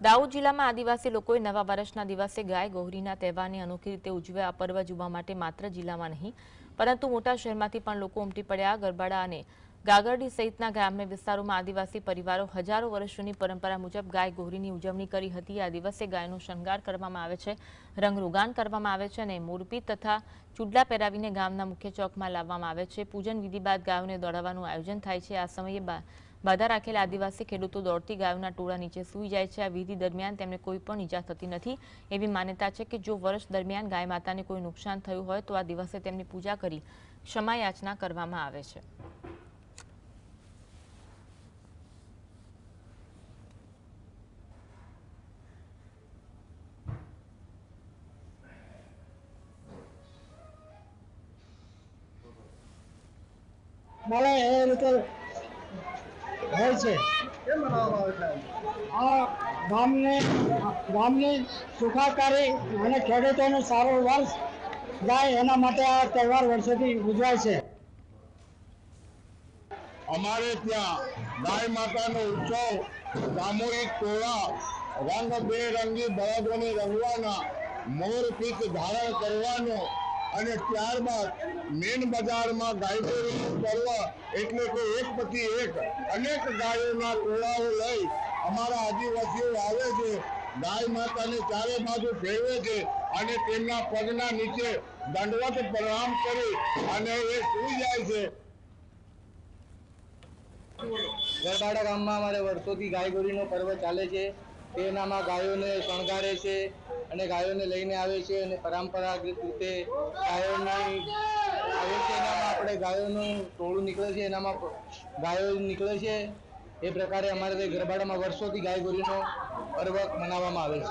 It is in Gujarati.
દાહોદ જિલ્લામાં આદિવાસી લોકોએ નવા વર્ષના દિવસે ગાય ગૌરીના તહેવારને અનોખી રીતે ઉજવ્યા। આ પર્વ જોવા માટે માત્ર જિલ્લામાં નહીં પરંતુ મોટા શહેરમાંથી પણ લોકો ઉમટી પડ્યા। ગરબાડા અને ગાગરડી સહિતના ગ્રામ્ય વિસ્તારોમાં આદિવાસી પરિવારો હજારો વર્ષ જૂની પરંપરા મુજબ ગાય ગૌરીની ઉજવણી કરી હતી। આ દિવસે ગાયનો શણગાર કરવામાં આવે છે, રંગરોગાન કરવામાં આવે છે અને મોરપીંછ તથા ચૂડલા પહેરાવીને ગામના મુખ્ય ચોકમાં લાવવામાં આવે છે। પૂજન વિધિ બાદ ગાયોને દોડાવવાનું આયોજન થાય છે। આ સમયે બાધા રાખેલા આદિવાસી ખેડૂતો દોડતી ગાયોના ટોળા નીચે સૂઈ જાય છે। આ વિધિ દરમિયાન તેમને કોઈ પણ ઈજા થતી નથી। એવી માન્યતા છે કે જો વર્ષ દરમિયાન ગાય માતાને કોઈ નુકસાન થયું હોય તો આ દિવસે તેમની પૂજા કરી ક્ષમા યાચના કરવામાં આવે છે। મારા એ રીતે હોય છે આ ગામની સુખાકારી અને ખેડૂતોનું સારું વર્ષ જાય એના માટે આ તહેવાર વર્ષોથી ઉજવાય છે। અમારે ત્યાં ગાય માતાનો ઉત્સવ સામૂહિક ટોળા રંગબેરંગી બળદોને રંગવાના, મોરપીંછ ધારણ કરવાનો અને ત્યારબાદ મેન બજારમાં ગાયગોરીનું પર્વ એટલે કે એક પછી એક અનેક ગાયોના ટોળાઓ લઈ અમારા આદિવાસીઓ આવે છે। ગાય માતાને ચારે બાજુ ફેરવે છે અને તેમના પગના નીચે દંડવત પ્રણામ કરી અને એ સૂઈ જાય છે। ગરબાડા ગામમાં અમારે વર્ષોથી ગાયગોરીનો પર્વ ચાલે છે। તેનામાં ગાયોને શણગારે છે અને ગાયોને લઈને આવે છે અને પરંપરાગત રીતે ગાયોની આવે છે। એનામાં આપણે ગાયોનું ટોળું નીકળે છે, એનામાં ગાયો નીકળે છે। એ પ્રકારે અમારે ગરબાડામાં વર્ષોથી ગાયગોરીનો પર્વ મનાવવામાં આવે છે।